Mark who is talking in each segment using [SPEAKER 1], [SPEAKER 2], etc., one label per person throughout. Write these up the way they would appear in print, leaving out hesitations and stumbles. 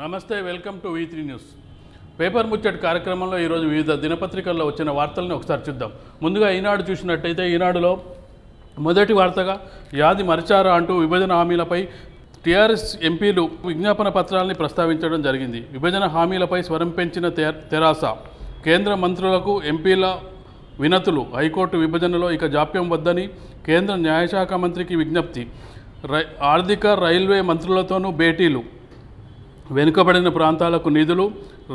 [SPEAKER 1] నమస్తే, welcome to V3 news. Paper ముచ్చట్ కార్యక్రమంలో ఈరోజు వివిధ దినపత్రికల్లో వచ్చిన వార్తలను ఒకసారి చూద్దాం. ముందుగా ఈనాడు చూసినట్టయితే ఈనాడులో మొదటి వార్తగా యాది మరిచారా అంటూ విభజన హామీలపై టీఆర్ఎస్ ఎంపీలు విజ్ఞాపన పత్రాలని ప్రస్తావించడం జరిగింది. విభజన హామీలపై స్వరం పెంచిన తెరాస, కేంద్ర మంత్రులకు ఎంపీల వినతులు, హైకోర్టు విభజనలో ఇక జాప్యం వద్దని కేంద్ర న్యాయశాఖ మంత్రికి విజ్ఞప్తి, ఆర్థిక రైల్వే మంత్రులతోనూ భేటీలు, వెనుకబడిన ప్రాంతాలకు నిధులు,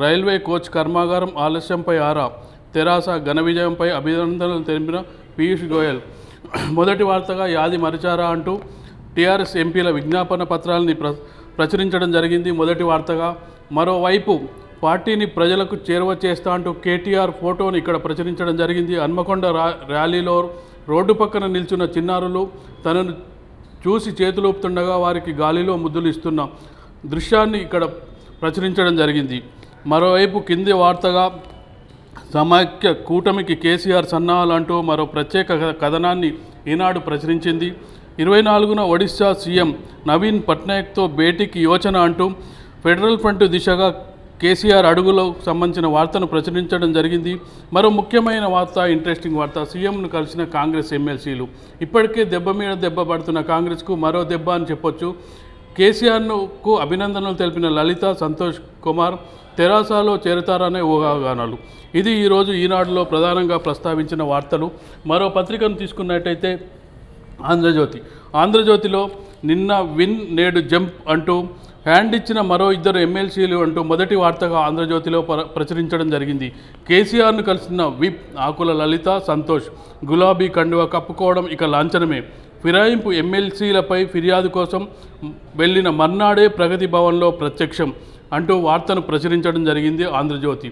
[SPEAKER 1] రైల్వే కోచ్ కర్మాగారం ఆలస్యంపై ఆరా, తెరాస ఘన విజయంపై అభినందనలు తెలిపిన పీయూష్ గోయల్. మొదటి వార్తగా యాది మరిచారా అంటూ టీఆర్ఎస్ ఎంపీల విజ్ఞాపన పత్రాలని ప్రచురించడం జరిగింది. మొదటి వార్తగా మరోవైపు పార్టీని ప్రజలకు చేరువ చేస్తా అంటూ కేటీఆర్ ఫోటోని ఇక్కడ ప్రచురించడం జరిగింది. హన్మకొండ ర్యాలీలో రోడ్డు పక్కన నిల్చున్న చిన్నారులు తనను చూసి చేతులూపుతుండగా వారికి గాలిలో ముద్దులు ఇస్తున్న దృశ్యాన్ని ఇక్కడ ప్రచురించడం జరిగింది. మరోవైపు కింది వార్తగా సమాఖ్య కూటమికి కేసీఆర్ సన్నాహాలంటూ మరో ప్రత్యేక కథనాన్ని ఈనాడు ప్రచురించింది. 24న ఒడిశా సీఎం నవీన్ పట్నాయక్తో భేటీకి యోచన అంటూ ఫెడరల్ ఫ్రంట్ దిశగా కేసీఆర్ అడుగులకు సంబంధించిన వార్తను ప్రచురించడం జరిగింది. మరో ముఖ్యమైన వార్త, ఇంట్రెస్టింగ్ వార్త, సీఎంను కలిసిన కాంగ్రెస్ ఎమ్మెల్సీలు. ఇప్పటికే దెబ్బ మీద దెబ్బ పడుతున్న కాంగ్రెస్కు మరో దెబ్బ అని చెప్పొచ్చు. కేసీఆర్కు అభినందనలు తెలిపిన లలిత, సంతోష్ కుమార్ తెరాసలో చేరతారనే ఊహాగానాలు. ఇది ఈరోజు ఈనాడులో ప్రధానంగా ప్రస్తావించిన వార్తలు. మరో పత్రికను తీసుకున్నట్టయితే ఆంధ్రజ్యోతిలో నిన్న విన్ నేడు జంప్ అంటూ హ్యాండ్ ఇచ్చిన మరో ఇద్దరు ఎమ్మెల్సీలు అంటూ మొదటి వార్తగా ఆంధ్రజ్యోతిలో ప్రచురించడం జరిగింది. కేసీఆర్ను కలిసిన విప్ ఆకుల లలిత, సంతోష్ గులాబీ కండువా కప్పుకోవడం ఇక లాంఛనమే. ఫిరాయింపు ఎమ్మెల్సీలపై ఫిర్యాదు కోసం వెళ్లిన మర్నాడే ప్రగతి భవన్లో ప్రత్యక్షం అంటూ వార్తను ప్రచురించడం జరిగింది ఆంధ్రజ్యోతి.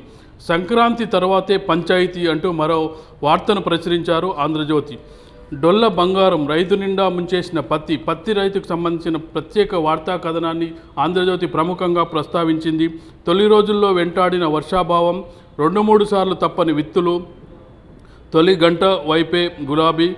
[SPEAKER 1] సంక్రాంతి తర్వాతే పంచాయతీ అంటూ మరో వార్తను ప్రచురించారు ఆంధ్రజ్యోతి. డొల్ల బంగారం, రైతు నిండా ముంచేసిన పత్తి రైతుకు సంబంధించిన ప్రత్యేక వార్తా కథనాన్ని ఆంధ్రజ్యోతి ప్రముఖంగా ప్రస్తావించింది. తొలి రోజుల్లో వెంటాడిన వర్షాభావం, 2-3 సార్లు తప్పని విత్తులు, తొలి గంట వైపే గులాబీ,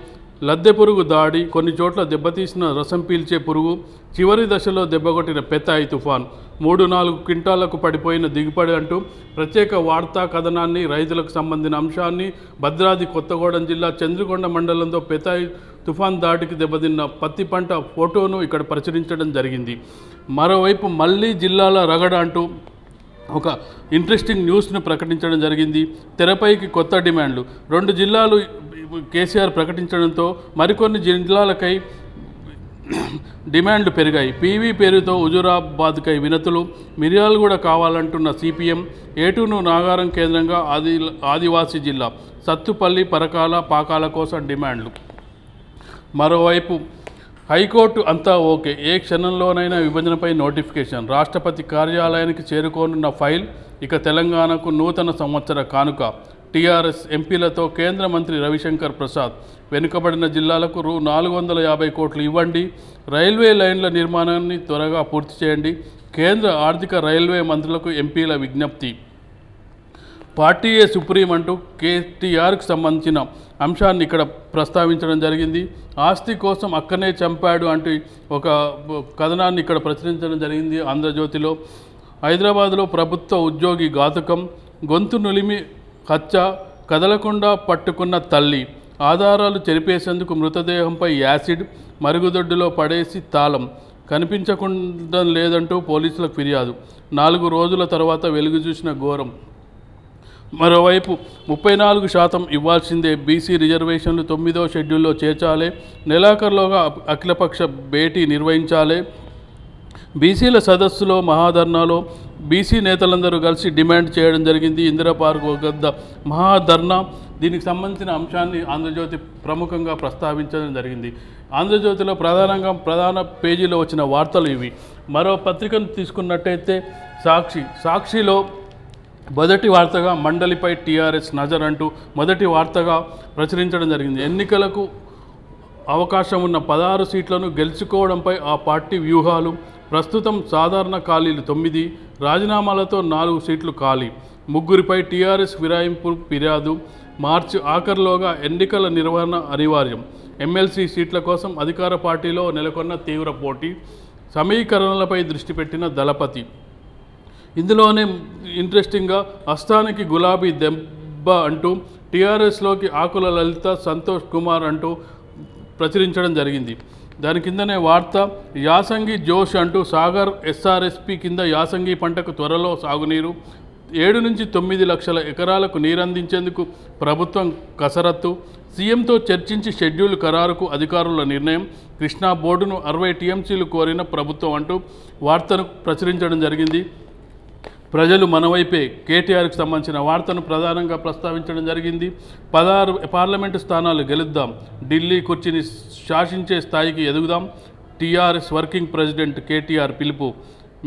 [SPEAKER 1] లద్దె పురుగు దాడి, కొన్ని చోట్ల దెబ్బతీసిన రసం పీల్చే పురుగు, చివరి దశలో దెబ్బకొట్టిన పెతాయి తుఫాన్, 3-4 క్వింటాలకు పడిపోయిన దిగుబడి అంటూ ప్రత్యేక వార్తా కథనాన్ని, రైతులకు సంబంధించిన అంశాన్ని, భద్రాద్రి కొత్తగూడెం జిల్లా చంద్రకొండ మండలంలో పెతాయి తుఫాన్ దాటికి దెబ్బతిన్న పత్తి పంట ఫోటోను ఇక్కడ ప్రచురించడం జరిగింది. మరోవైపు మళ్ళీ జిల్లాల రగడ అంటూ ఒక ఇంట్రెస్టింగ్ న్యూస్ను ప్రకటించడం జరిగింది. తెరపైకి కొత్త డిమాండ్లు. 2 జిల్లాలు కేసీఆర్ ప్రకటించడంతో మరికొన్ని జిల్లాలకై డిమాండ్లు పెరిగాయి. పీవీ పేరుతో హుజూరాబాద్కై వినతులు, మిర్యాలగూడ కావాలంటున్న సిపిఎం, ఏటూరు నాగారం కేంద్రంగా ఆదివాసీ జిల్లా, సత్తుపల్లి, పరకాల, పాకాల కోసం డిమాండ్లు. మరోవైపు హైకోర్టు అంతా ఓకే, ఏ క్షణంలోనైనా విభజనపై నోటిఫికేషన్, రాష్ట్రపతి కార్యాలయానికి చేరుకోనున్న ఫైల్, ఇక తెలంగాణకు నూతన సంవత్సర కానుక, టీఆర్ఎస్ ఎంపీలతో కేంద్ర మంత్రి రవిశంకర్ ప్రసాద్, వెనుకబడిన జిల్లాలకు రూ. 450 కోట్లు ఇవ్వండి, రైల్వే లైన్ల నిర్మాణాన్ని త్వరగా పూర్తి చేయండి, కేంద్ర ఆర్థిక రైల్వే మంత్రులకు ఎంపీల విజ్ఞప్తి, పార్టీయే సుప్రీం అంటూ కేటీఆర్కు సంబంధించిన అంశాన్ని ఇక్కడ ప్రస్తావించడం జరిగింది. ఆస్తి కోసం అక్కనే చంపాడు అంటూ ఒక కథనాన్ని ఇక్కడ ప్రచురించడం జరిగింది ఆంధ్రజ్యోతిలో. హైదరాబాద్లో ప్రభుత్వ ఉద్యోగి ఘాతుకం, గొంతు నులిమి హత్య, కదలకుండా పట్టుకున్న తల్లి, ఆధారాలు చెరిపేసేందుకు మృతదేహంపై యాసిడ్, మరుగుదొడ్డులో పడేసి తాళం, కనిపించకుండా లేదంటూ పోలీసులకు ఫిర్యాదు, 4 రోజుల తర్వాత వెలుగు చూసిన ఘోరం. మరోవైపు 34% ఇవ్వాల్సిందే, బీసీ రిజర్వేషన్లు 9వ షెడ్యూల్లో చేర్చాలి, నెలాఖరులోగా అఖిలపక్ష భేటీ నిర్వహించాలి, బీసీల సదస్సులో మహాధర్నాలో బీసీ నేతలందరూ కలిసి డిమాండ్ చేయడం జరిగింది. ఇందిరా పార్క్ వద్ద మహాధర్నా, దీనికి సంబంధించిన అంశాన్ని ఆంధ్రజ్యోతి ప్రముఖంగా ప్రస్తావించడం జరిగింది. ఆంధ్రజ్యోతిలో ప్రధాన పేజీలో వచ్చిన వార్తలు ఇవి. మరో పత్రికను తీసుకున్నట్టయితే సాక్షిలో మొదటి వార్తగా మండలిపై టీఆర్ఎస్ నజర్ అంటూ మొదటి వార్తగా ప్రచురించడం జరిగింది. ఎన్నికలకు అవకాశం ఉన్న 16 సీట్లను గెలుచుకోవడంపై ఆ పార్టీ వ్యూహాలు, ప్రస్తుతం సాధారణ ఖాళీలు 9, రాజీనామాలతో 4 సీట్లు ఖాళీ, 3 టీఆర్ఎస్ ఫిరాయింపు ఫిర్యాదు, మార్చి ఆఖరులోగా ఎన్నికల నిర్వహణ అనివార్యం, ఎమ్మెల్సీ సీట్ల కోసం అధికార పార్టీలో నెలకొన్న తీవ్ర పోటీ, సమీకరణలపై దృష్టి పెట్టిన దళపతి, ఇందులోనే ఇంట్రెస్టింగ్గా హస్తానికి గులాబీ దెబ్బ అంటూ టీఆర్ఎస్లోకి ఆకుల లలిత సంతోష్ కుమార్ అంటూ ప్రచురించడం జరిగింది. దాని కిందనే వార్త యాసంగి జోష్ అంటూ సాగర్ ఎస్ఆర్ఎస్పి కింద యాసంగి పంటకు త్వరలో సాగునీరు 7 నుంచి 9 లక్షల ఎకరాలకు నీరందించేందుకు ప్రభుత్వం కసరత్తు సీఎంతో చర్చించి షెడ్యూల్ ఖరారుకు అధికారుల నిర్ణయం కృష్ణా బోర్డును 60 టీఎంసీలు కోరిన ప్రభుత్వం అంటూ వార్తను ప్రచురించడం జరిగింది. ప్రజలు మనవైపే కేటీఆర్కి సంబంధించిన వార్తను ప్రధానంగా ప్రస్తావించడం జరిగింది. 16 పార్లమెంటు స్థానాలు గెలుద్దాం, ఢిల్లీ కుర్చీని శాసించే స్థాయికి ఎదుగుదాం, టీఆర్ఎస్ వర్కింగ్ ప్రెసిడెంట్ కేటీఆర్ పిలుపు,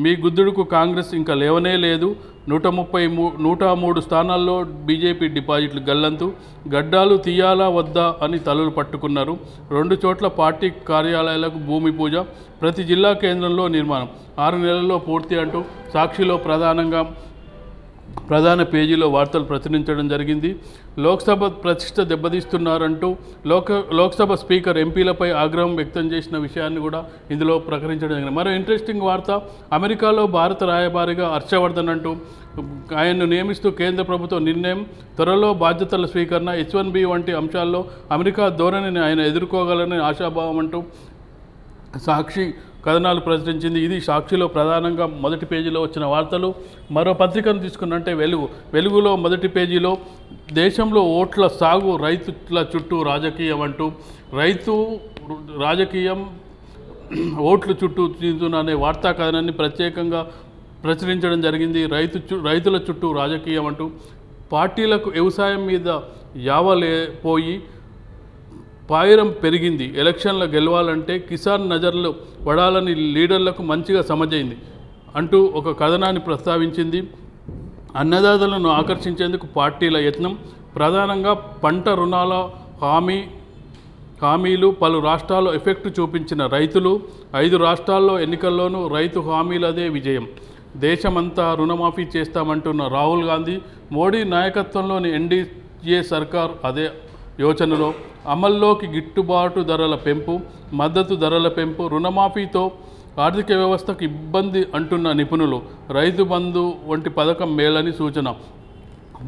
[SPEAKER 1] మీ గుద్దుడుకు కాంగ్రెస్ ఇంకా లేవనే లేదు, 103 స్థానాల్లో బీజేపీ డిపాజిట్లు గల్లంతు, గడ్డాలు తీయాలా వద్దా అని తలలు పట్టుకున్నారు, 2 చోట్ల పార్టీ కార్యాలయాలకు భూమి పూజ, ప్రతి జిల్లా కేంద్రంలో నిర్మాణం 6 నెలల్లో పూర్తి అంటూ సాక్షిలో ప్రధాన పేజీలో వార్తలు ప్రచురించడం జరిగింది. లోక్సభ ప్రతిష్ట దెబ్బతీస్తున్నారంటూ లోక్సభ స్పీకర్ ఎంపీలపై ఆగ్రహం వ్యక్తం చేసిన విషయాన్ని కూడా ఇందులో ప్రకటించడం జరిగింది. మరో ఇంట్రెస్టింగ్ వార్త అమెరికాలో భారత రాయబారిగా హర్షవర్ధన్ అంటూ ఆయన్ను నియమిస్తూ కేంద్ర ప్రభుత్వం నిర్ణయం, త్వరలో బాధ్యతల స్వీకరణ, H1B వంటి అంశాల్లో అమెరికా ధోరణిని ఆయన ఎదుర్కోగలని ఆశాభావం అంటూ సాక్షి కథనాలు ప్రచురించింది. ఇది సాక్షిలో ప్రధానంగా మొదటి పేజీలో వచ్చిన వార్తలు. మరో పత్రికను తీసుకున్నంటే వెలుగులో మొదటి పేజీలో దేశంలో ఓట్ల సాగు రైతుల చుట్టూ రాజకీయం అంటూ రైతు రాజకీయం ఓట్లు చుట్టూ అనే వార్తా కథనాన్ని ప్రత్యేకంగా ప్రచురించడం జరిగింది. రైతుల చుట్టూ రాజకీయం అంటూ పార్టీలకు వ్యవసాయం మీద యావలేపోయి పాయిరం పెరిగింది, ఎలక్షన్ల గెలవాలంటే కిసాన్ నజర్లు పడాలని లీడర్లకు మంచిగా సమజైంది అంటూ ఒక కథనాన్ని ప్రస్తావించింది. అన్నదాతలను ఆకర్షించేందుకు పార్టీల యత్నం, ప్రధానంగా పంట రుణాల హామీలు పలు రాష్ట్రాల్లో ఎఫెక్ట్ చూపించిన రైతులు, 5 రాష్ట్రాల్లో ఎన్నికల్లోనూ రైతు హామీలదే విజయం, దేశమంతా రుణమాఫీ చేస్తామంటున్న రాహుల్ గాంధీ, మోడీ నాయకత్వంలోని ఎన్డీఏ సర్కార్ అదే యోచనలో, అమల్లోకి గిట్టుబాటు ధరల పెంపు, మద్దతు ధరల పెంపు, రుణమాఫీతో ఆర్థిక వ్యవస్థకు ఇబ్బంది అంటున్న నిపుణులు, రైతు బంధు వంటి పథకం మేలని సూచన.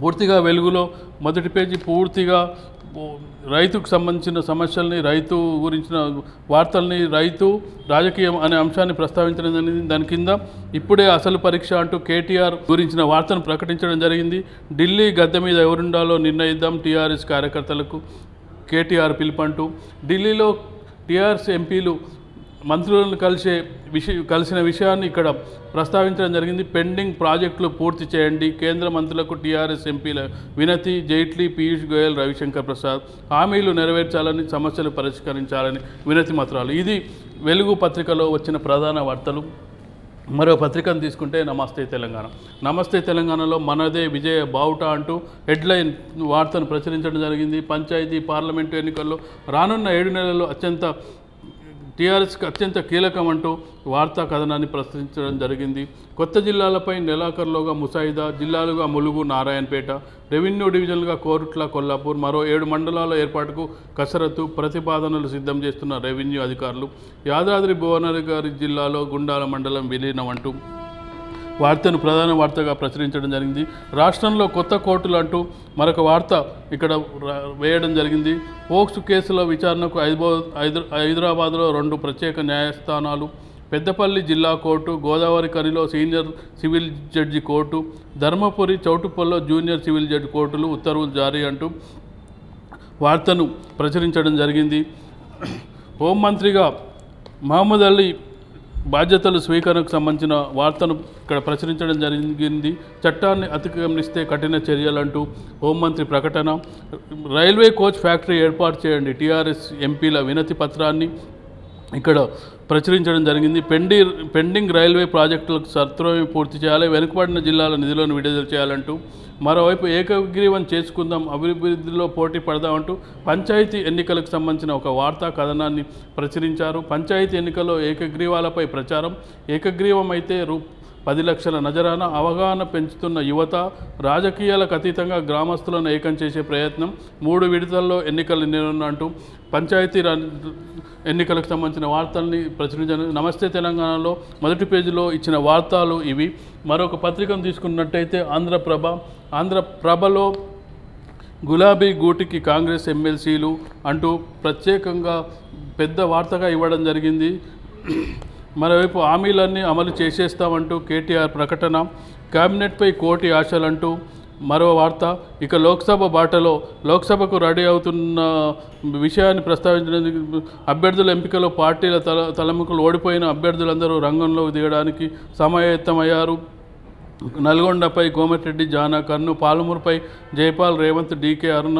[SPEAKER 1] పూర్తిగా వెలుగులో మొదటి పేజీ పూర్తిగా రైతుకు సంబంధించిన సమస్యల్ని, రైతు గురించిన వార్తల్ని, రైతు రాజకీయం అనే అంశాన్ని ప్రస్తావించడం జరిగింది. దాని కింద ఇప్పుడే అసలు పరీక్ష అంటూ కేటీఆర్ గురించిన వార్తను ప్రకటించడం జరిగింది. ఢిల్లీ గద్దె మీద ఎవరుండాలో నిర్ణయిద్దాం, టీఆర్ఎస్ కార్యకర్తలకు కేటీఆర్ పిలుపంటూ ఢిల్లీలో టీఆర్ఎస్ ఎంపీలు మంత్రులను కలిసిన విషయాన్ని ఇక్కడ ప్రస్తావించడం జరిగింది. పెండింగ్ ప్రాజెక్టులు పూర్తి చేయండి, కేంద్ర మంత్రులకు టీఆర్ఎస్ ఎంపీల వినతి, జైట్లీ, పీయూష్ గోయల్, రవిశంకర్ ప్రసాద్ హామీలు నెరవేర్చాలని, సమస్యలు పరిష్కరించాలని వినతి పత్రాలు. ఇది వెలుగు పత్రికలో వచ్చిన ప్రధాన వార్తలు. మరో పత్రికను తీసుకుంటే నమస్తే తెలంగాణ. నమస్తే తెలంగాణలో మనదే విజయ బావుట అంటూ హెడ్లైన్ వార్తను ప్రచురించడం జరిగింది. పంచాయతీ పార్లమెంటు ఎన్నికల్లో రానున్న 7 నెలల్లో టీఆర్ఎస్కి అత్యంత కీలకం అంటూ వార్తా కథనాన్ని ప్రచురించడం జరిగింది. కొత్త జిల్లాలపై నెలాఖరులోగా ముసాయిదా, జిల్లాలుగా ములుగు, నారాయణపేట, రెవెన్యూ డివిజన్లుగా కోరుట్ల, కొల్లాపూర్, మరో 7 మండలాల ఏర్పాటుకు కసరత్తు, ప్రతిపాదనలు సిద్ధం చేస్తున్న రెవెన్యూ అధికారులు, యాదాద్రి భువనగిరి జిల్లాలో గుండాల మండలం విలీనం అంటూ వార్తను ప్రధాన వార్తగా ప్రచురించడం జరిగింది. రాష్ట్రంలో కొత్త కోర్టులు అంటూ మరొక వార్త ఇక్కడ వేయడం జరిగింది. పోక్స్ కేసుల విచారణకు హైదరాబాద్లో 2 ప్రత్యేక న్యాయస్థానాలు, పెద్దపల్లి జిల్లా కోర్టు, గోదావరి కనిలో senior civil judge court, Dharmapuri చౌటుప్పల్లో జూనియర్ సివిల్ జడ్జి కోర్టులు ఉత్తర్వులు జారీ అంటూ వార్తను ప్రచురించడం జరిగింది. హోంమంత్రిగా మహమూద్ అలీ బాధ్యతలు స్వీకరణకు సంబంధించిన వార్తను ఇక్కడ ప్రచురించడం జరిగింది. చట్టాన్ని అతిక్రమిస్తే కఠిన చర్యలంటూ హోంమంత్రి ప్రకటన. రైల్వే కోచ్ ఫ్యాక్టరీ ఏర్పాటు చేయండి, టీఆర్ఎస్ ఎంపీల వినతి పత్రాన్ని ఇక్కడ ప్రచురించడం జరిగింది. పెండింగ్ రైల్వే ప్రాజెక్టులకు సత్వరమే పూర్తి చేయాలి, వెనుకబడిన జిల్లాల నిధులను విడుదల చేయాలంటూ, మరోవైపు ఏకగ్రీవం చేసుకుందాం, అభివృద్ధిలో పోటీ పడదామంటూ పంచాయతీ ఎన్నికలకు సంబంధించిన ఒక వార్తా కథనాన్ని ప్రచురించారు. పంచాయతీ ఎన్నికల్లో ఏకగ్రీవాలపై ప్రచారం, ఏకగ్రీవం అయితే 10 లక్షల నజరాన అవగాహన పెంచుతున్న యువత, రాజకీయాలకు అతీతంగా గ్రామస్తులను ఏకం చేసే ప్రయత్నం, 3 విడతల్లో ఎన్నికలు అంటూ పంచాయతీ ఎన్నికలకు సంబంధించిన వార్తల్ని ప్రచురించారు. నమస్తే తెలంగాణలో మొదటి పేజీలో ఇచ్చిన వార్తలు ఇవి. మరొక పత్రికను తీసుకున్నట్టయితే ఆంధ్రప్రభలో గులాబీ గూటికి కాంగ్రెస్ ఎమ్మెల్సీలు అంటూ ప్రత్యేకంగా పెద్ద వార్తగా ఇవ్వడం జరిగింది. మరోవైపు హామీలన్నీ అమలు చేసేస్తామంటూ కేటీఆర్ ప్రకటన, కేబినెట్పై కోటి ఆశలంటూ మరో వార్త. ఇక లోక్సభ బాటలో లోక్సభకు రెడీ అవుతున్న విషయాన్ని ప్రస్తావించడానికి అభ్యర్థుల ఎంపికలో పార్టీల తలముకులు ఓడిపోయిన అభ్యర్థులందరూ రంగంలో దిగడానికి సమాయత్తమయ్యారు. నల్గొండపై కోమటిరెడ్డి, జానా, కర్ను, పాలమూరుపై జైపాల్, రేవంత్, డీకే అరుణ,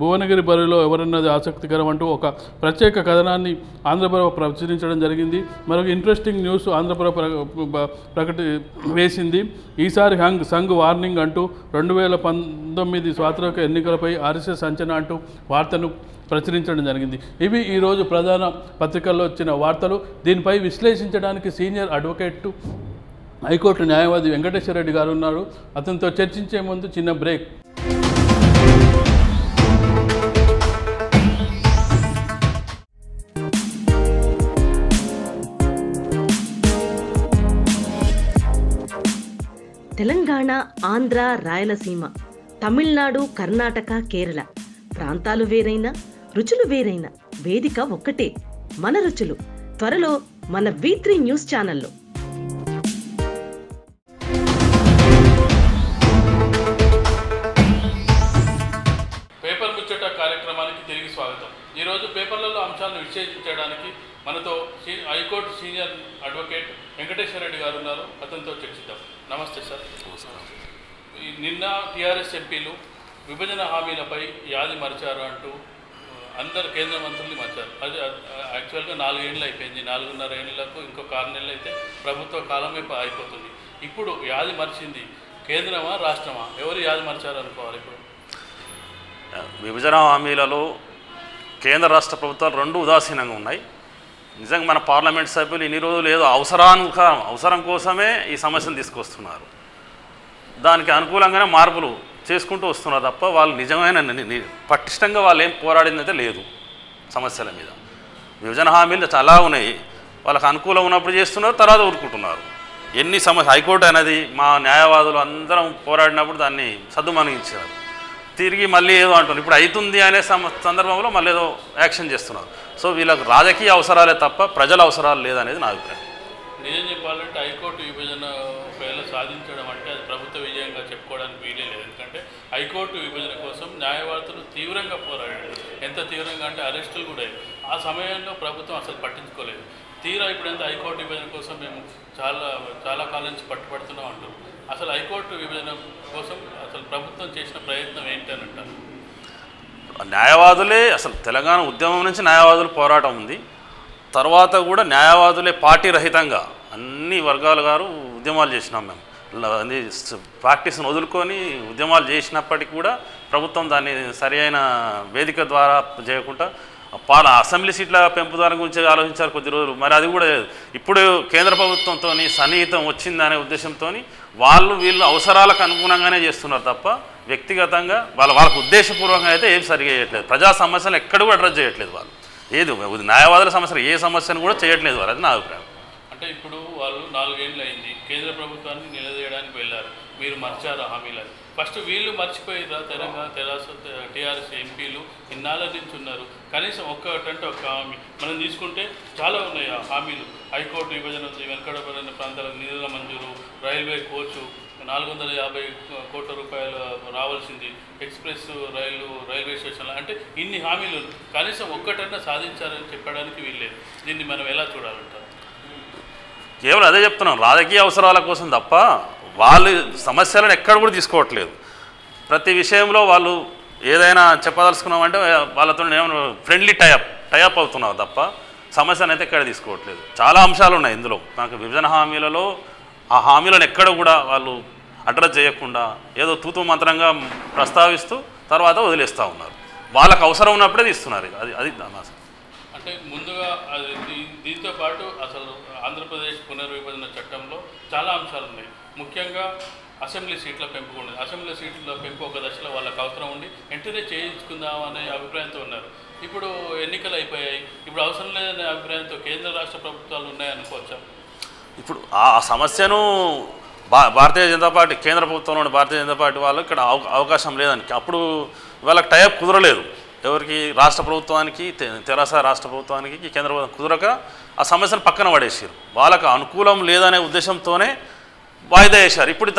[SPEAKER 1] భువనగిరి బరిలో ఎవరన్నది ఆసక్తికరం అంటూ ఒక ప్రత్యేక కథనాన్ని ఆంధ్రప్రభ ప్రచురించడం జరిగింది. మరొక ఇంట్రెస్టింగ్ న్యూస్ ఆంధ్రప్రభ వేసింది. ఈసారి సంఘ్ వార్నింగ్ అంటూ 2019 స్వాతంత్ర ఎన్నికలపై ఆర్ఎస్ఎస్ అంచనా అంటూ వార్తను ప్రచురించడం జరిగింది. ఇవి ఈరోజు ప్రధాన పత్రికల్లో వచ్చిన వార్తలు. దీనిపై విశ్లేషించడానికి సీనియర్ అడ్వకేట్ హైకోర్టు న్యాయవాది వెంకటేశ్వర రెడ్డి గారు ఉన్నారు. అతనితో చర్చించే ముందు చిన్న బ్రేక్.
[SPEAKER 2] తెలంగాణ, ఆంధ్ర, రాయలసీమ, తమిళనాడు, కర్ణాటక, కేరళ ప్రాంతాలు వేరైనా రుచులు వేరైనా వేదిక ఒక్కటే, మన రుచులు. త్వరలో మన V3 న్యూస్ ఛానల్లో.
[SPEAKER 1] పేపర్ ముచ్చట కార్యక్రమానికి తిరిగి స్వాగతం. ఈరోజు పేపర్లలో అంశాలను విశ్లేషించడానికి మనతో high court senior advocate Venkateswara Reddy గారు ఉన్నారు. అతనితో చర్చిద్దాం. నమస్తే సార్. నిన్న టీఆర్ఎస్ ఎంపీలు విభజన హామీలపై యాది మరిచారు అంటూ అందరు కేంద్ర మంత్రుల్ని మార్చారు. అది యాక్చువల్గా 4 ఏళ్ళు అయిపోయింది. 4.5 ఏళ్లకు ఇంకొక 6 నెలలు అయితే ప్రభుత్వ కాలం అయిపోతుంది. ఇప్పుడు యాది మరిచింది కేంద్రమా రాష్ట్రమా? ఎవరు యాది మరిచారు అనుకోవాలి? ఇప్పుడు
[SPEAKER 3] విభజన హామీలలో కేంద్ర రాష్ట్ర ప్రభుత్వాలు 2 ఉదాసీనంగా ఉన్నాయి. నిజంగా మన పార్లమెంట్ సభ్యులు ఇన్ని రోజులు ఏదో అవసరం కోసమే ఈ సమస్యను తీసుకొస్తున్నారు. దానికి అనుకూలంగానే మార్పులు చేసుకుంటూ వస్తున్నారు తప్ప వాళ్ళు నిజమైన పటిష్టంగా వాళ్ళు ఏం పోరాడిందైతే లేదు సమస్యల మీద. విభజన హామీలు చాలా ఉన్నాయి. వాళ్ళకి అనుకూలం ఉన్నప్పుడు చేస్తున్నారు, తర్వాత ఊరుకుంటున్నారు. ఎన్ని సమస్య హైకోర్టు అనేది మా న్యాయవాదులు అందరం పోరాడినప్పుడు దాన్ని సద్దుమణించారు. తిరిగి మళ్ళీ ఏదో అంటున్నారు. ఇప్పుడు అవుతుంది అనే సందర్భంలో మళ్ళీ ఏదో యాక్షన్ చేస్తున్నారు. సో వీళ్ళకి రాజకీయ అవసరాలే తప్ప ప్రజల అవసరాలు లేదనేది నా అభిప్రాయం.
[SPEAKER 1] నిజం చెప్పాలంటే హైకోర్టు విభజన ఒకవేళ సాధించడం అంటే అది ప్రభుత్వ విజయంగా చెప్పుకోవడానికి వీలే లేదు. ఎందుకంటే హైకోర్టు విభజన కోసం న్యాయవాదులు తీవ్రంగా పోరాడారు. ఎంత తీవ్రంగా అంటే అరెస్టులు కూడా అయ్యాయి. ఆ సమయంలో ప్రభుత్వం అసలు పట్టించుకోలేదు. తీరా ఇప్పుడంతా హైకోర్టు విభజన కోసం మేము చాలా కాలం నుంచి పట్టుబడుతున్నాం అంటారు. అసలు హైకోర్టు విభజన కోసం అసలు ప్రభుత్వం చేసిన ప్రయత్నం ఏంటని అంటారు?
[SPEAKER 3] న్యాయవాదులే అసలు తెలంగాణ ఉద్యమం నుంచి న్యాయవాదులు పోరాటం ఉంది. తర్వాత కూడా న్యాయవాదులే పార్టీ రహితంగా అన్ని వర్గాల గారు ఉద్యమాలు చేసినాం. మేము ప్రాక్టీస్ను వదులుకొని ఉద్యమాలు చేసినప్పటికీ కూడా ప్రభుత్వం దాన్ని సరి అయిన వేదిక ద్వారా చేయకుండా అసెంబ్లీ సీట్ల పెంపుదల గురించి ఆలోచించారు కొద్ది రోజులు. మరి అది కూడా ఇప్పుడు కేంద్ర ప్రభుత్వంతో సన్నిహితం వచ్చిందనే ఉద్దేశంతో వీళ్ళు అవసరాలకు అనుగుణంగానే చేస్తున్నారు తప్ప వ్యక్తిగతంగా వాళ్ళకు ఉద్దేశపూర్వకంగా అయితే ఏం సరిగా చేయట్లేదు. ప్రజా సమస్యలు ఎక్కడ కూడా అడ్రస్ చేయట్లేదు. వాళ్ళు ఏది న్యాయవాదుల సమస్యలు ఏ సమస్యను కూడా చేయట్లేదు వాళ్ళు. అది నా అభిప్రాయం.
[SPEAKER 1] అంటే ఇప్పుడు వాళ్ళు 4 ఏళ్ళు అయింది కేంద్ర ప్రభుత్వాన్ని నిలదీయడానికి వెళ్ళారు. మీరు మర్చారు హామీలని. ఫస్ట్ వీళ్ళు మర్చిపోయారు. తెలంగాణ టీఆర్ఎస్ ఎంపీలు ఇన్నాళ్ళ నుంచి ఉన్నారు. కనీసం ఒక్కటంటే ఒక్క హామీ మనం తీసుకుంటే చాలా ఉన్నాయి ఆ హామీలు. హైకోర్టు విభజన ఉంది, వెనుకబడిన ప్రాంతాలకు నిధుల మంజూరు, రైల్వే కోచు 450 కోట్ల రూపాయలు రావాల్సింది, ఎక్స్ప్రెస్ రైల్వే స్టేషన్లు, అంటే ఇన్ని హామీలు కనీసం ఒక్కటన్నా సాధించారని చెప్పడానికి వీల్లేదు. దీన్ని మనం ఎలా చూడాలంటారు?
[SPEAKER 3] కేవలం అదే చెప్తున్నాం, రాజకీయ అవసరాల కోసం తప్ప వాళ్ళు సమస్యలను ఎక్కడ కూడా తీసుకోవట్లేదు. ప్రతి విషయంలో వాళ్ళు ఏదైనా చెప్పదలుచుకున్నామంటే వాళ్ళతో ఏమైనా ఫ్రెండ్లీ టైఅప్ అవుతున్నారు తప్ప సమస్యను అయితే ఎక్కడ తీసుకోవట్లేదు. చాలా అంశాలు ఉన్నాయి ఇందులో. నాకు విభజన హామీలలో ఆ హామీలను ఎక్కడ కూడా వాళ్ళు అడ్రస్ చేయకుండా ఏదో తూతూ మంత్రంగా ప్రస్తావిస్తూ తర్వాత వదిలేస్తూ ఉన్నారు. వాళ్ళకు అవసరం ఉన్నప్పుడే తీస్తున్నారు. అది
[SPEAKER 1] అంటే ముందుగా దీంతో పాటు అసలు ఆంధ్రప్రదేశ్ పునర్విభజన చట్టంలో చాలా అంశాలు ఉన్నాయి. ముఖ్యంగా అసెంబ్లీ సీట్ల పెంపు ఉన్నది. అసెంబ్లీ సీట్ల పెంపు ఒక దశలో వాళ్ళకి అవసరం ఉండి వెంటనే చేయించుకుందాం అనే అభిప్రాయంతో ఉన్నారు. ఇప్పుడు ఎన్నికలు అయిపోయాయి, ఇప్పుడు అవసరం లేదనే అభిప్రాయంతో కేంద్ర రాష్ట్ర ప్రభుత్వాలు ఉన్నాయనుకోవచ్చా?
[SPEAKER 3] ఇప్పుడు ఆ సమస్యను భారతీయ జనతా పార్టీ కేంద్ర ప్రభుత్వంలోని భారతీయ జనతా పార్టీ వాళ్ళు ఇక్కడ అవకాశం లేదని అప్పుడు వాళ్ళకి టైప్ కుదరలేదు. ఎవరికి? రాష్ట్ర ప్రభుత్వానికి, తెరాస రాష్ట్ర ప్రభుత్వానికి కేంద్ర ప్రభుత్వం కుదరక ఆ సమస్యను పక్కన పడేసారు. వాళ్ళకు అనుకూలం లేదనే ఉద్దేశంతోనే వాయిదా వేశారు. ఇప్పుడు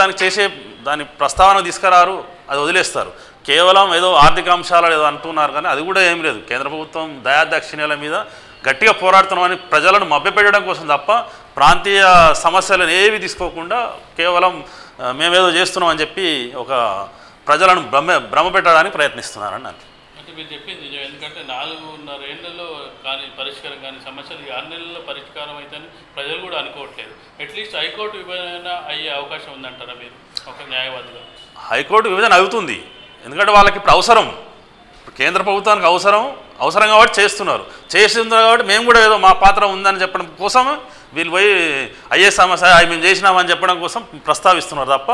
[SPEAKER 3] దాని ప్రస్తావన తీసుకురారు, అది వదిలేస్తారు. కేవలం ఏదో ఆర్థిక అంశాలు ఏదో అంటున్నారు, కానీ అది కూడా ఏం లేదు. కేంద్ర ప్రభుత్వం దయాదాక్షిణ్యాల మీద గట్టిగా పోరాడుతున్నామని ప్రజలను మభ్యపెట్టడం కోసం తప్ప ప్రాంతీయ సమస్యలను ఏవి తీసుకోకుండా కేవలం మేమేదో చేస్తున్నాం అని చెప్పి ఒక ప్రజలను భ్రమ పెట్టడానికి ప్రయత్నిస్తున్నారని నాకు.
[SPEAKER 1] అంటే మీరు చెప్పింది నిజం. ఎందుకంటే 4.5 ఏళ్లలో కానీ పరిష్కారం కానీ సమస్యలు 6 నెలల్లో పరిష్కారం అవుతాయని ప్రజలు కూడా అనుకోవట్లేదు. అట్లీస్ట్ హైకోర్టు విభజన అయ్యే అవకాశం ఉందంటారా మీరు ఒక న్యాయవాదిగా?
[SPEAKER 3] హైకోర్టు విభజన అవుతుంది, ఎందుకంటే వాళ్ళకి ఇప్పుడు అవసరం. కేంద్ర ప్రభుత్వానికి అవసరం కాబట్టి చేస్తున్నారు కాబట్టి మేము కూడా ఏదో మా పాత్ర ఉందని చెప్పడం కోసం వీళ్ళు పోయి ఐఏఎస్ సమస్య మేము చేసినామని చెప్పడం కోసం ప్రస్తావిస్తున్నారు తప్ప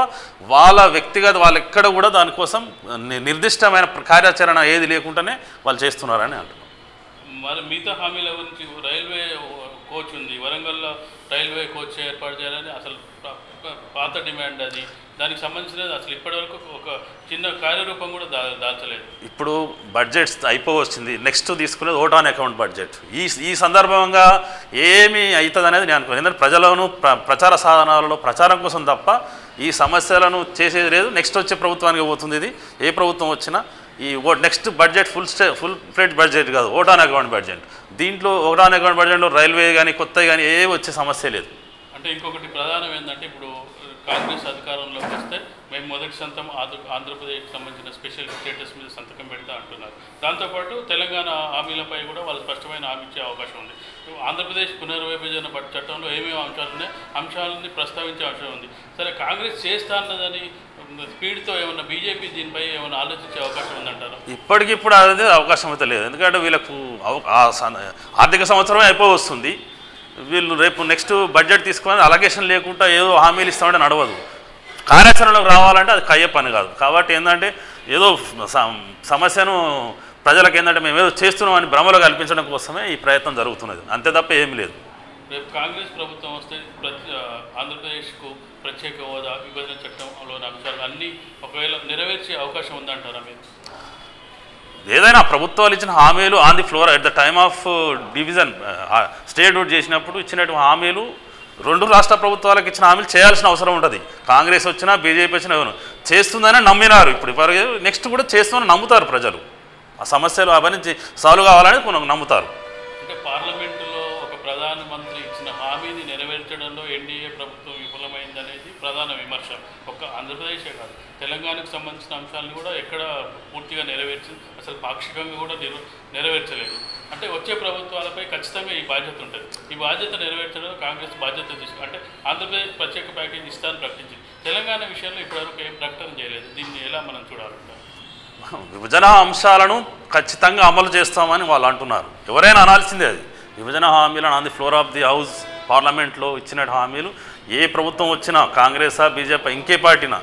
[SPEAKER 3] వాళ్ళు ఎక్కడ కూడా దానికోసం నిర్దిష్టమైన కార్యాచరణ ఏది లేకుండానే వాళ్ళు చేస్తున్నారని అంటున్నారు.
[SPEAKER 1] మరి మిగతా హామీల గురించి రైల్వే కోచ్ ఉంది, వరంగల్లో రైల్వే కోచ్ ఏర్పాటు చేయాలని అసలు పాత డిమాండ్ అది. దానికి సంబంధించినది అసలు ఇప్పటివరకు ఒక చిన్న కార్యరూపం కూడా దాల్చలేదు.
[SPEAKER 3] ఇప్పుడు బడ్జెట్స్ అయిపోవచ్చింది, నెక్స్ట్ తీసుకునేది ఓట్ ఆన్ అకౌంట్ బడ్జెట్. ఈ సందర్భంగా ఏమి అవుతుంది అనేది నేను అనుకున్నాను. ఎందుకంటే ప్రజలను ప్రచార సాధనాలలో ప్రచారం కోసం తప్ప ఈ సమస్యలను చేసేది లేదు. నెక్స్ట్ వచ్చే ప్రభుత్వానికి పోతుంది. ఇది ఏ ప్రభుత్వం వచ్చినా ఈ next budget full fledged budget కాదు, ఓట్ ఆన్ అకౌంట్ బడ్జెట్. దీంట్లో ఓట్ ఆన్ అకౌంట్ బడ్జెట్లో రైల్వే కానీ కొత్తవి కానీ ఏ వచ్చే సమస్య లేదు.
[SPEAKER 1] అంటే ఇంకొకటి ప్రధానం ఏంటంటే ఇప్పుడు కాంగ్రెస్ అధికారంలోకి వస్తే మేము మొదటి సంతం ఆంధ్రప్రదేశ్కి సంబంధించిన స్పెషల్ స్టేటస్ మీద సంతకం పెడతా అంటున్నారు. దాంతోపాటు తెలంగాణ హామీలపై కూడా వాళ్ళు స్పష్టమైన హామీ ఇచ్చే అవకాశం ఉంది. ఆంధ్రప్రదేశ్ పునర్విభజన చట్టంలో ఏమేమి అంశాలు ఉన్నాయి, అంశాలని ప్రస్తావించే అంశం ఉంది. సరే, కాంగ్రెస్ చేస్తా అన్నదని స్పీడ్తో ఏమన్నా బీజేపీ దీనిపై ఏమైనా ఆలోచించే అవకాశం ఉందంటారు?
[SPEAKER 3] ఇప్పటికిప్పుడు అనేది అవకాశం అయితే లేదు. ఎందుకంటే వీళ్ళకు ఆర్థిక సంవత్సరమే అయిపోవస్తుంది. వీళ్ళు రేపు నెక్స్ట్ బడ్జెట్ తీసుకొని అలొకేషన్ లేకుండా ఏదో హామీలు ఇస్తామంటే నడవదు. కార్యాచరణలోకి రావాలంటే అది కయ్యే పని కాదు. కాబట్టి ఏంటంటే ఏదో సమస్యను ప్రజలకు ఏంటంటే మేము ఏదో చేస్తున్నామని భ్రమలో కల్పించడం కోసమే ఈ ప్రయత్నం జరుగుతున్నది, అంతే తప్ప ఏమీ లేదు.
[SPEAKER 1] రేపు కాంగ్రెస్ ప్రభుత్వం వస్తే ఆంధ్రప్రదేశ్కు ప్రత్యేక హోదా, విభజన చట్టంలోని అంశాలు అన్నీ ఒకవేళ నెరవేర్చే అవకాశం ఉందంటారా మీరు?
[SPEAKER 3] ఏదైనా ప్రభుత్వాలు ఇచ్చిన హామీలు on the floor at the time of division state out చేసినప్పుడు ఇచ్చినటువంటి హామీలు 2 రాష్ట్ర ప్రభుత్వాలకు ఇచ్చిన హామీలు చేయాల్సిన అవసరం ఉంటుంది. కాంగ్రెస్ వచ్చినా బీజేపీ వచ్చినా చేస్తుందని నమ్మినారు. ఇప్పుడు నెక్స్ట్ కూడా చేస్తుందని నమ్ముతారు ప్రజలు. ఆ సమస్యలు అవన్నీ సాల్వ్ కావాలని నమ్ముతారు.
[SPEAKER 1] అంటే పార్లమెంటులో ఒక ప్రధానమంత్రి ఇచ్చిన హామీని నెరవేర్చడంలో ఎన్డీఏ ప్రభుత్వం విఫలమైందనేది ప్రధాన విమర్శ. ఒక్క ఆంధ్రప్రదేశే కాదు, తెలంగాణకు సంబంధించిన అంశాలను కూడా ఎక్కడ పూర్తిగా నెరవేర్చింది, అసలు పాక్షికంగా కూడా నెరవేర్చలేదు. అంటే వచ్చే ప్రభుత్వాలపై ఖచ్చితంగా ఈ బాధ్యత ఉంటుంది. ఈ బాధ్యత నెరవేర్చడంలో కాంగ్రెస్ బాధ్యత తీసుకుంది. అంటే ఆంధ్రప్రదేశ్ ప్రత్యేక ప్యాకేజ్ ఇస్తానని ప్రకటించింది. తెలంగాణ విషయంలో ఇప్పటివరకు ఏం ప్రకటన చేయలేదు. దీన్ని ఎలా మనం చూడాలంటారు?
[SPEAKER 3] విభజన అంశాలను ఖచ్చితంగా అమలు చేస్తామని వాళ్ళు అంటున్నారు. ఎవరైనా అనాల్సిందే అది. విభజన హామీలను on the floor of the house పార్లమెంట్లో ఇచ్చిన హామీలు ఏ ప్రభుత్వం వచ్చినా, కాంగ్రెసా బీజేపీ ఇంకే పార్టీనా,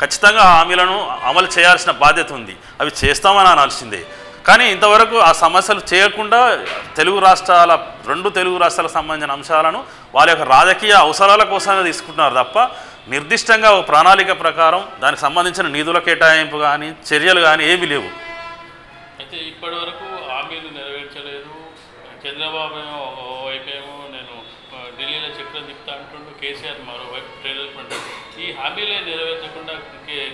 [SPEAKER 3] ఖచ్చితంగా హామీలను అమలు చేయాల్సిన బాధ్యత ఉంది. అవి చేస్తామని అనాల్సిందే. కానీ ఇంతవరకు ఆ సమస్యలు చేయకుండా 2 తెలుగు రాష్ట్రాలకు సంబంధించిన అంశాలను వాళ్ళ యొక్క రాజకీయ అవసరాల కోసమే తీసుకుంటున్నారు తప్ప నిర్దిష్టంగా ఒక ప్రణాళిక ప్రకారం దానికి సంబంధించిన నిధుల కేటాయింపు కానీ చర్యలు కానీ ఏమీ లేవు.
[SPEAKER 1] అయితే ఇప్పటి వరకు హామీలు నెరవేర్చలేదు. చంద్రబాబు ఓవైపు ఏమో నేను ఢిల్లీలో చక్రం తిప్పుతా అంటుండు, కేసీఆర్ మరోవైపు డెవలప్మెంట్ అంటూ ఈ హామీలే నెరవేర్చకుండా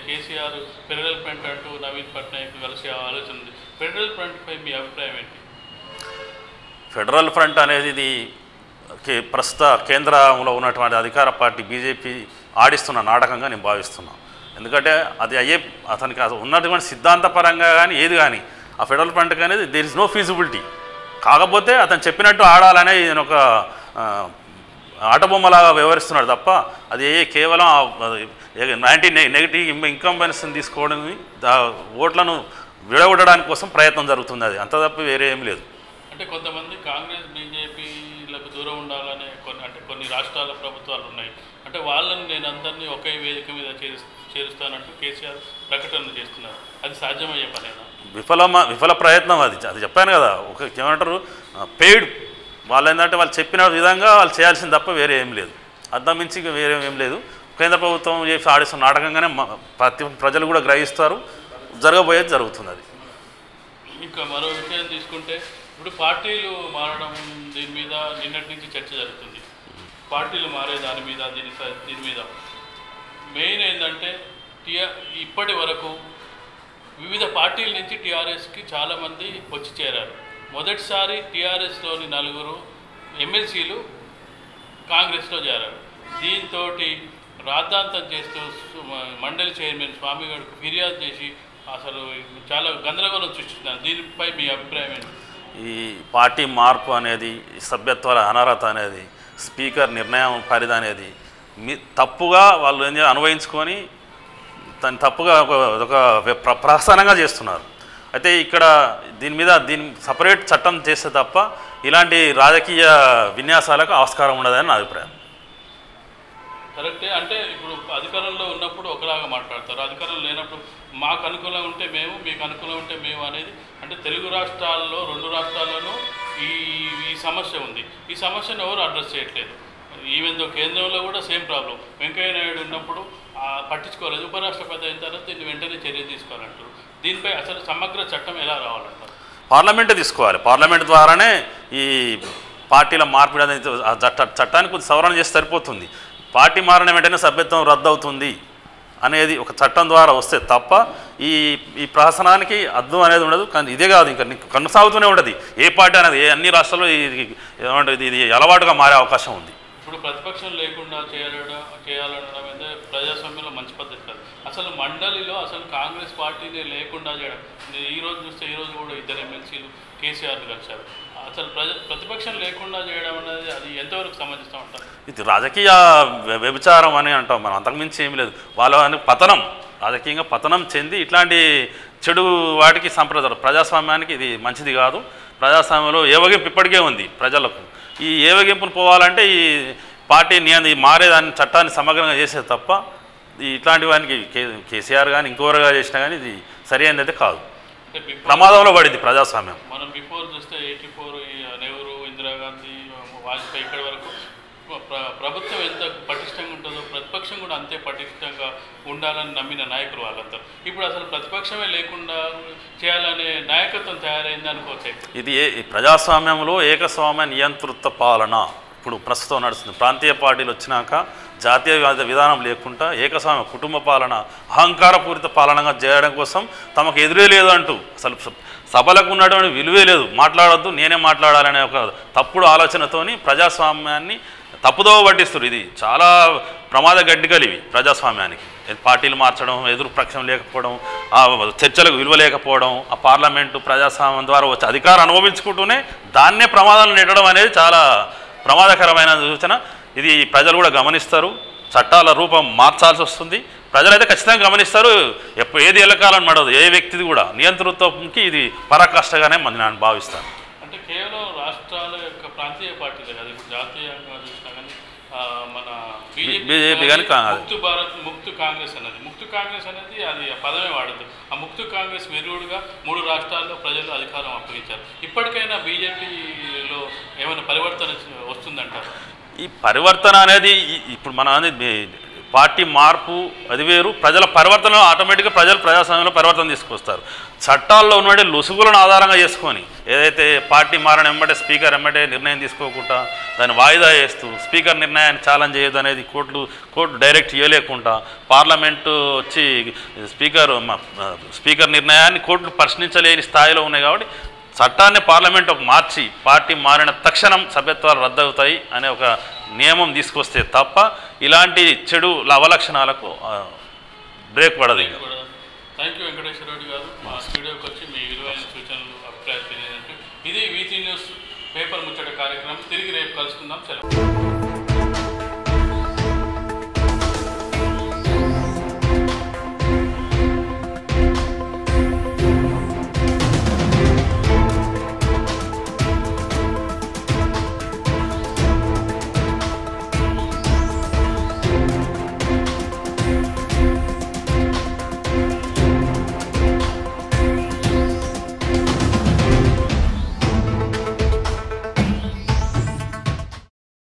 [SPEAKER 1] కేసీఆర్ డెవలప్మెంట్ అంటూ నవీన్ పట్నాయక్ కలిసి ఆలోచన ఉంది. ఫెడరల్ ఫ్రంట్పై మీ అభిప్రాయం ఏంటి?
[SPEAKER 3] ఫెడరల్ ఫ్రంట్ అనేది ఇది ప్రస్తుత కేంద్రంలో ఉన్నటువంటి అధికార పార్టీ బీజేపీ ఆడిస్తున్న నాటకంగా నేను భావిస్తున్నాను. ఎందుకంటే అది అతనికి ఉన్నటువంటి సిద్ధాంతపరంగా కానీ ఏది కానీ ఆ ఫెడరల్ ఫ్రంట్ అనేది దేర్ ఇస్ నో ఫీజిబిలిటీ. కాకపోతే అతను చెప్పినట్టు ఆడాలనే ఈయన ఒక ఆటబొమ్మలాగా వ్యవహరిస్తున్నాడు తప్ప అది కేవలం నెగటివ్ ఇన్కంబెన్స్ని తీసుకోవడం, ఓట్లను విడగొట్టడానికి కోసం ప్రయత్నం జరుగుతుంది. అది అంత తప్ప వేరే ఏం లేదు.
[SPEAKER 1] అంటే కొంతమంది కాంగ్రెస్ బీజేపీలకు దూరం ఉండాలనే కొన్ని రాష్ట్రాల ప్రభుత్వాలు ఉన్నాయి. అంటే వాళ్ళని నేను అందరినీ ఒకే వేదిక మీద చేరుస్తానంటూ కేసీఆర్ ప్రకటనలు చేస్తున్నారు. అది సాధ్యమయ్యే పనేనా?
[SPEAKER 3] విఫల ప్రయత్నం అది చెప్పాను కదా. ఒక ఏమంటారు పెయిడ్ వాళ్ళు ఏంటంటే వాళ్ళు చెప్పిన విధంగా వాళ్ళు చేయాల్సింది తప్ప వేరే ఏం లేదు. అంతా మించి వేరే ఏం లేదు. కేంద్ర ప్రభుత్వం చేసి ఆడిస్తున్న నాటకంగానే ప్రజలు కూడా గ్రహిస్తారు. జరగబోయేది జరుగుతుంది. అది
[SPEAKER 1] ఇంకా మరో విషయం తీసుకుంటే ఇప్పుడు పార్టీలు మారడం దీని మీద నిన్నటి నుంచి చర్చ జరుగుతుంది. పార్టీలు మారే దాని మీద దీని మీద మెయిన్ ఏంటంటే ఇప్పటి వరకు వివిధ పార్టీల నుంచి టీఆర్ఎస్కి చాలామంది వచ్చి చేరారు. మొదటిసారి టీఆర్ఎస్లోని 4 ఎమ్మెల్సీలు కాంగ్రెస్లో చేరారు. దీంతో రాద్ధాంతం చేస్తూ మండలి చైర్మన్ స్వామిగౌడ్కు ఫిర్యాదు చేసి అసలు చాలా గందరగోళం సృష్టిస్తున్నారు. దీనిపై మీ అభిప్రాయం ఏంటి?
[SPEAKER 3] ఈ పార్టీ మార్పు అనేది, సభ్యత్వాల అనర్హత అనేది, స్పీకర్ నిర్ణయం పరిధి అనేది తప్పుగా వాళ్ళు ఏం అనుభవించుకొని దాన్ని తప్పుగా ఒక ప్రహసనంగా చేస్తున్నారు. అయితే ఇక్కడ దీని సపరేట్ చట్టం చేస్తే తప్ప ఇలాంటి రాజకీయ విన్యాసాలకు ఆస్కారం ఉండదని నా అభిప్రాయం.
[SPEAKER 1] కరెక్టే. అంటే ఇప్పుడు అధికారంలో ఉన్నప్పుడు ఒకలాగా మాట్లాడతారు, అధికారంలో లేనప్పుడు మాకు అనుకూలంగా ఉంటే మేము, మీకు అనుకూలంగా ఉంటే మేము అనేది. అంటే తెలుగు రాష్ట్రాల్లో 2 రాష్ట్రాల్లోనూ ఈ సమస్య ఉంది. ఈ సమస్యను ఎవరు అడ్రస్ చేయట్లేదు. ఈవెన్ దో కేంద్రంలో కూడా సేమ్ ప్రాబ్లం. వెంకయ్య నాయుడు ఉన్నప్పుడు పట్టించుకోలేదు. ఉపరాష్ట్రపతి అయిన తర్వాత దీన్ని వెంటనే చర్య తీసుకోవాలంటారు. దీనిపై అసలు సమగ్ర చట్టం ఎలా రావాలంటారు?
[SPEAKER 3] పార్లమెంటే తీసుకోవాలి. పార్లమెంట్ ద్వారానే ఈ పార్టీల మార్పిడి అనేది చట్టానికి కొద్ది సవరణ చేసి సరిపోతుంది. పార్టీ మారిన వెంటనే సభ్యత్వం రద్దు అవుతుంది అనేది ఒక చట్టం ద్వారా వస్తే తప్ప ఈ ప్రహసనానికి అర్థం అనేది ఉండదు. కానీ ఇదే కాదు, ఇంకా కొనసాగుతూనే ఉంటుంది. ఏ పార్టీ అనేది అన్ని రాష్ట్రాల్లో ఇది అలవాటుగా మారే అవకాశం ఉంది.
[SPEAKER 1] ఇప్పుడు ప్రతిపక్షం లేకుండా చేయాలనడం అయితే ప్రజాస్వామ్యంలో మంచి పద్ధతి కాదు. అసలు మండలిలో అసలు కాంగ్రెస్ పార్టీని లేకుండా చేయడం, ఈరోజు చూస్తే ఈరోజు కూడా 2 ఎమ్మెల్సీలు కేసీఆర్ని కలిశారు. అసలు ప్రతిపక్షం లేకుండా చేయడం అనేది అది ఎంతవరకు సమంజసం అంటారు?
[SPEAKER 3] ఇది రాజకీయ వ్యభిచారం అని అంటాం మనం, అంతకుమించి ఏమి లేదు. వాళ్ళ పతనం, రాజకీయంగా పతనం చెంది ఇట్లాంటి చెడు వాటికి ప్రజాస్వామ్యానికి ఇది మంచిది కాదు. ప్రజాస్వామ్యంలో ఏవగింపు ఇప్పటికే ఉంది ప్రజలకు. ఈ ఏవగింపును పోవాలంటే ఈ పార్టీ మారేదాన్ని చట్టాన్ని సమగ్రంగా చేసేది తప్ప ఇట్లాంటి వానికి కేసీఆర్ కానీ ఇంకోరుగా చేసినా కానీ ఇది సరి అయినది కాదు. ప్రమాదంలో పడింది ప్రజాస్వామ్యం.
[SPEAKER 1] మనం బిఫోర్ చూస్తే 84 నెహ్రూ, ఇందిరాగాంధీ, వాజ్పేయి ఇక్కడి వరకు ప్రభుత్వం ఎంత పటిష్టంగా ఉంటుందో ప్రతిపక్షం కూడా అంతే పటిష్టంగా ఉండాలని నమ్మిన నాయకులు వాళ్ళంతా. ఇప్పుడు అసలు ప్రతిపక్షమే లేకుండా చేయాలనే నాయకత్వం తయారైంది అనుకోవచ్చు.
[SPEAKER 3] ఇది ప్రజాస్వామ్యంలో ఏకస్వామ్య నియంతృత్వ పాలన ఇప్పుడు ప్రస్తుతం నడుస్తుంది. ప్రాంతీయ పార్టీలు వచ్చినాక జాతీయ విధానం లేకుండా ఏకస్వామ్య కుటుంబ పాలన, అహంకారపూరిత పాలనగా చేయడం కోసం తమకు ఎదురే లేదు అంటూ అసలు సభలకు ఉన్నటువంటి విలువే లేదు. మాట్లాడొద్దు, నేనే మాట్లాడాలనే ఒక తప్పుడు ఆలోచనతోని ప్రజాస్వామ్యాన్ని తప్పుదోవ పట్టిస్తారు. ఇది చాలా ప్రమాద గడ్డికలు ఇవి ప్రజాస్వామ్యానికి. పార్టీలు మార్చడం, ఎదురు పక్షం లేకపోవడం, ఆ చర్చలకు విలువ లేకపోవడం, ఆ పార్లమెంటు ప్రజాస్వామ్యం ద్వారా వచ్చే అధికారం అనుభవించుకుంటూనే దాన్నే ప్రమాదాలు నెట్టడం అనేది చాలా ప్రమాదకరమైన సూచన. ఇది ప్రజలు కూడా గమనిస్తారు. చట్టాల రూపం మార్చాల్సి వస్తుంది. ప్రజలైతే ఖచ్చితంగా గమనిస్తారు. ఏది ఎల్లకాలని నడవదు. ఏ వ్యక్తిది కూడా నియంతృత్వంకి ఇది పరాకాష్ఠగానే నేను భావిస్తాను.
[SPEAKER 1] అంటే కేవలం రాష్ట్రాల యొక్క ప్రాంతీయ పార్టీలే కాదు, ఇప్పుడు జాతీయంగా చూసినా కానీ మన బీజేపీ కానీ ముక్తు కాంగ్రెస్ అనేది అది పదమే వాడదు. ఆ ముక్తు కాంగ్రెస్ విరుగుడుగా 3 రాష్ట్రాల్లో ప్రజలు అధికారం అప్పగించారు. ఇప్పటికైనా బీజేపీలో ఏమైనా పరివర్తన వస్తుందంటారు?
[SPEAKER 3] ఈ పరివర్తన అనేది ఇప్పుడు మన పార్టీ మార్పు అది వేరు. ప్రజల పరివర్తనలో ఆటోమేటిక్గా ప్రజాస్వామ్యంలో పరివర్తన తీసుకొస్తారు. చట్టాల్లో ఉన్నటువంటి లొసుగులను ఆధారంగా చేసుకొని ఏదైతే పార్టీ మారని వెంబడే స్పీకర్ వెంబడే నిర్ణయం తీసుకోకుండా దాన్ని వాయిదా వేస్తూ స్పీకర్ నిర్ణయాన్ని ఛాలెంజ్ చేయదు అనేది కోర్టు డైరెక్ట్ ఇవ్వలేకుండా పార్లమెంటు వచ్చి స్పీకర్ నిర్ణయాన్ని కోర్టులు ప్రశ్నించలేని స్థాయిలో ఉన్నాయి. కాబట్టి చట్టాన్ని పార్లమెంటు మార్చి పార్టీ మారిన తక్షణం సభ్యత్వాలు రద్దవుతాయి అనే ఒక నియమం తీసుకొస్తే తప్ప ఇలాంటి చెడు అవలక్షణాలకు బ్రేక్ పడదు.
[SPEAKER 1] థ్యాంక్ యూ వెంకటేశ్వర రెడ్డి గారు, మా స్టూడియోకి వచ్చి మీ విలువైన సూచనలు అభిప్రాయాలు తెలియజేయండి. ఇది వీటీ న్యూస్ పేపర్ ముచ్చట కార్యక్రమం. తిరిగి రేపు కలుసుకుందాం. సెలవు.